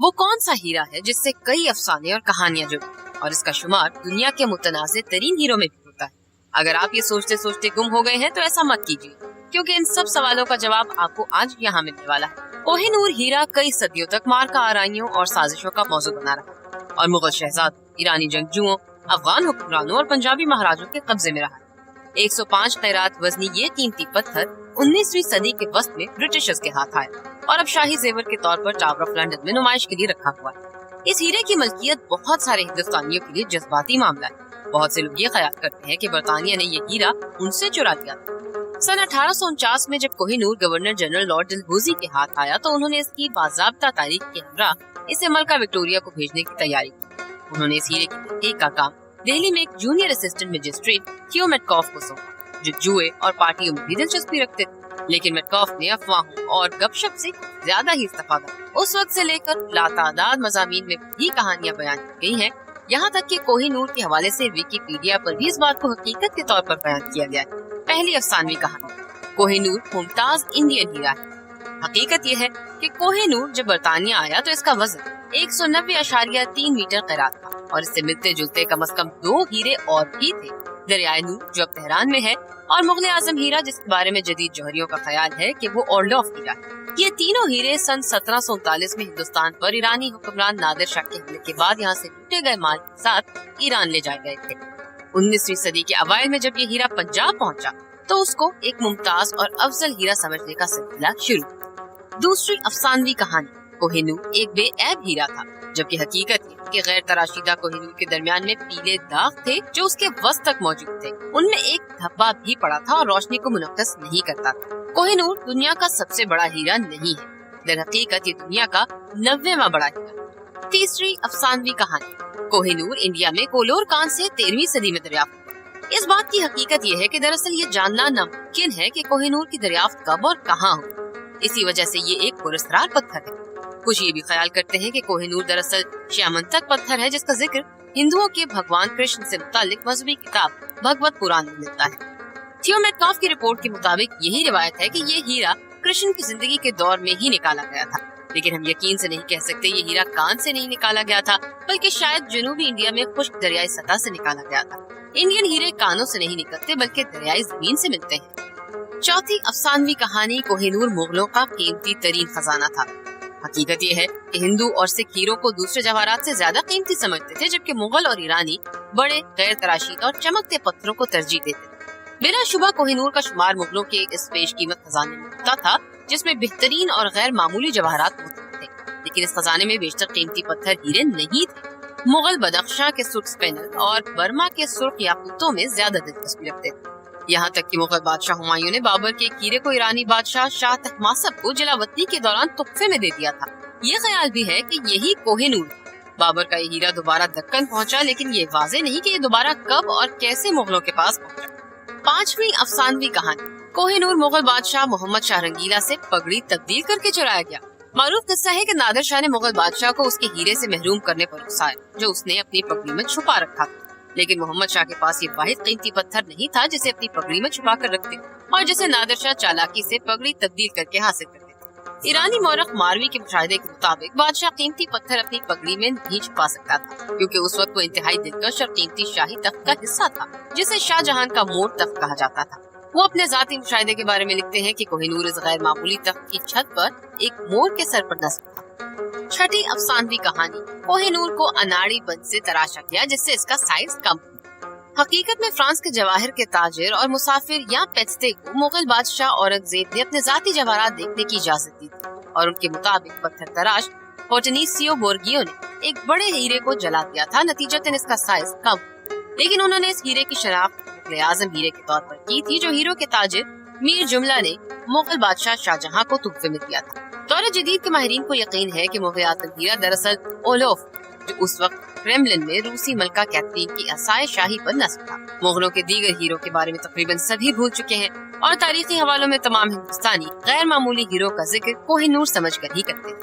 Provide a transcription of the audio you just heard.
वो कौन सा हीरा है जिससे कई अफसाने और कहानियां जुड़ी और इसका शुमार दुनिया के मुतनाज़े तरीन हीरो में भी होता है। अगर आप ये सोचते सोचते गुम हो गए हैं तो ऐसा मत कीजिए, क्योंकि इन सब सवालों का जवाब आपको आज यहाँ मिलने वाला है। कोहिनूर हीरा कई सदियों तक मार्का आराइयों और साजिशों का मौजू बना रहा और मुगल शहजादों, ईरानी जंगजुओं, अफगान हुक्मरानों और पंजाबी महाराजों के कब्जे में रहा। 105 कैरात वजनी ये कीमती पत्थर 19वीं सदी के वस्त में ब्रिटिशर्स के हाथ आया और अब शाही जेवर के तौर पर टावर ऑफ लंदन में नुमाइश के लिए रखा हुआ है। इस हीरे की मलकियत बहुत सारे हिंदुस्तानियों के लिए जज्बाती मामला है। बहुत से लोग ये ख्याल करते हैं कि बरतानिया ने ये हीरा उनसे चुरा लिया था। सन 1849 में जब Kohinoor governor general Lord Dalhousie के हाथ आया तो उन्होंने इसकी बाज़ाब्ता तारीख के हमरा इसे मलका विक्टोरिया को भेजने की तैयारी की। उन्होंने इस हीरे की तहकीक का काम दिल्ली में एक जूनियर असिस्टेंट मजिस्ट्रेट थियो मेटकॉफ को सौंपा, जो जुए और पार्टियों में भी दिलचस्पी रखते थे। लेकिन मेटकॉफ ने अफवाहों और गपशप से ज्यादा ही इस्तेफादा। उस वक्त से लेकर लातादाद मज़ामीन में भी कहानियां बयान की गई हैं, यहाँ तक कि कोहिनूर के हवाले से विकिपीडिया पर भी इस बात को हकीकत के तौर पर बयान किया गया है। पहली अफसानवी कहानी, कोहिनूर मुमताज इंडियन हीरा है। हकीकत यह है कि कोहिनूर जब बरतानिया आया तो इसका वजन 190.3 मीटर कैरात था और इससे मिलते जुलते कम से कम 2 हीरे और भी थे। दरियाए नूर जो अब तेहरान में है और मुगल आजम हीरा जिसके बारे में जदीद जौहरियों का ख्याल है कि वो ऑर्लोफ हीरा है। ये तीनों हीरे सन 1739 में हिंदुस्तान पर ईरानी हुक्मरान नादिर शाह के हमले के बाद यहाँ से लूटे गए माल के साथ ईरान ले जाए गए थे। 19वीं सदी के अवाइल में जब ये हीरा पंजाब पहुँचा तो उसको एक मुमताज और अफजल हीरा समझने का सिलसिला शुरू। दूसरी अफसानवी कहानी, कोहिनूर एक बेऐब हीरा था, जबकि हकीकत ये कि गैर तराशीदा कोहिनूर के दरमियान में पीले दाग थे जो उसके वस्त तक मौजूद थे। उनमें एक धब्बा भी पड़ा था और रोशनी को मुनक्कस नहीं करता था। कोहिनूर दुनिया का सबसे बड़ा हीरा नहीं है, दर हकीकत ये दुनिया का 90वां बड़ा हीरा। तीसरी अफसानवी कहानी, कोहिनूर इंडिया में कोलोर कान से 13वीं सदी में दरियाफ्त हुआ। इस बात की हकीकत ये है कि दरअसल ये जानना नामुमकिन है कि कोहिनूर की दरियाफ्त कब और कहाँ हुई। इसी वजह से ये एक पुरस्कार पत्थर है। कुछ ये भी ख्याल करते हैं कि कोहिनूर दरअसल श्यामंतक पत्थर है, जिसका जिक्र हिंदुओं के भगवान कृष्ण से मुताल्लिक मजहबी किताब भगवत पुराण में मिलता है। थियो मेटकॉफ की रिपोर्ट के मुताबिक यही रिवायत है कि ये हीरा कृष्ण की जिंदगी के दौर में ही निकाला गया था, लेकिन हम यकीन से नहीं कह सकते ये हीरा कान से नहीं निकाला गया था, बल्कि शायद जनूबी इंडिया में खुश्क दरियाई सतह से निकाला गया था। इंडियन हीरे कानों से नहीं निकलते बल्कि दरियाई जमीन से मिलते हैं। चौथी अफसानवी कहानी, कोहिनूर मुगलों का कीमती तरीन खजाना था। हकीकत ये है कि हिंदू और सिख हीरों को दूसरे जवाहरात से ज्यादा कीमती समझते थे, जबकि मुगल और ईरानी बड़े गैर तराशीदा और चमकते पत्थरों को तरजीह देते थे। बिला शुबा कोहिनूर का शुमार मुगलों के इस पेश कीमत खजाने में होता था, जिसमें बेहतरीन और गैर मामूली जवाहरात मौजूद थे, लेकिन इस खजाने में बेशतर कीमती पत्थर हीरे नहीं थे। मुगल बदख्शां के सुर्ख स्पेनल और बर्मा के सुर्ख याकूतों में ज्यादा दिलचस्पी रखते थे। यहाँ तक कि मुगल बादशाह हुमायूं ने बाबर के हीरे को ईरानी बादशाह शाह तहमासप को जलावतनी के दौरान तोहफे में दे दिया था। ये ख्याल भी है कि यही कोहिनूर बाबर का ये हीरा दोबारा दक्कन पहुँचा, लेकिन ये वाज़ेह नहीं कि ये दोबारा कब और कैसे मुगलों के पास पहुँचा। पांचवी अफसानवी कहानी, कोहिनूर मुगल बादशाह मोहम्मद शाह रंगीला से पगड़ी तब्दील करके चुराया गया। मारूफ किस्सा है कि नादिर शाह ने मुगल बादशाह को उसके हीरे से महरूम करने पर गुस्साया, जो उसने अपनी पगड़ी में छुपा रखा था। लेकिन मोहम्मद शाह के पास ये वाहिद कीमती पत्थर नहीं था जिसे अपनी पगड़ी में छुपा कर रखते और जिसे नादिर शाह चालाकी से पगड़ी तब्दील करके हासिल करते थे। ईरानी मौरख मारवी के मुशाहिदे के मुताबिक बादशाह कीमती पत्थर अपनी पगड़ी में नहीं छुपा सकता था, क्योंकि उस वक्त वो इंतहाई दिलकश और कीमती शाही तख्त का हिस्सा था, जिसे शाहजहां का मोर तख्त कहा जाता था। वो अपने जाती मुशाहिदे के बारे में लिखते हैं कि कोहिनूर इस गैर मामूली तख्त की छत पर एक मोर के सर पर नस्ब था। छठी अफसानवी कहानी, कोहिनूर को अनाड़ी बंद से तराशा गया जिससे इसका साइज कम। हकीकत में फ्रांस के जवाहिर के ताजिर और मुसाफिर या पेस्ते को मुगल बादशाह औरंगजेब ने अपने जाती जवाहरात देखने की इजाजत दी थी और उनके मुताबिक पत्थर तराश फोर्टनीसियो बोर्गियो ने एक बड़े हीरे को जला दिया था। नतीजतन इसका साइज कम, लेकिन उन्होंने इस हीरे की शनाख्त मुगल आजम हीरे के तौर पर की थी, जो हीरो के ताजिर मीर जुमला ने मुगल बादशाह शाहजहां को तोहफे में दिया था। दौर जदीद के माहिरीन को यकीन है कि मुगल आजम हीरा दरअसल ओलोफ, जो उस वक्त क्रेमलिन में रूसी मलका कैथरीन की असाए शाही पर नस्ब था। मुगलों के दीगर हीरो के बारे में तकरीबन सभी भूल चुके हैं और तारीखी हवालों में तमाम हिंदुस्तानी गैर मामूली हीरो का जिक्र कोहिनूर समझकर ही करते हैं।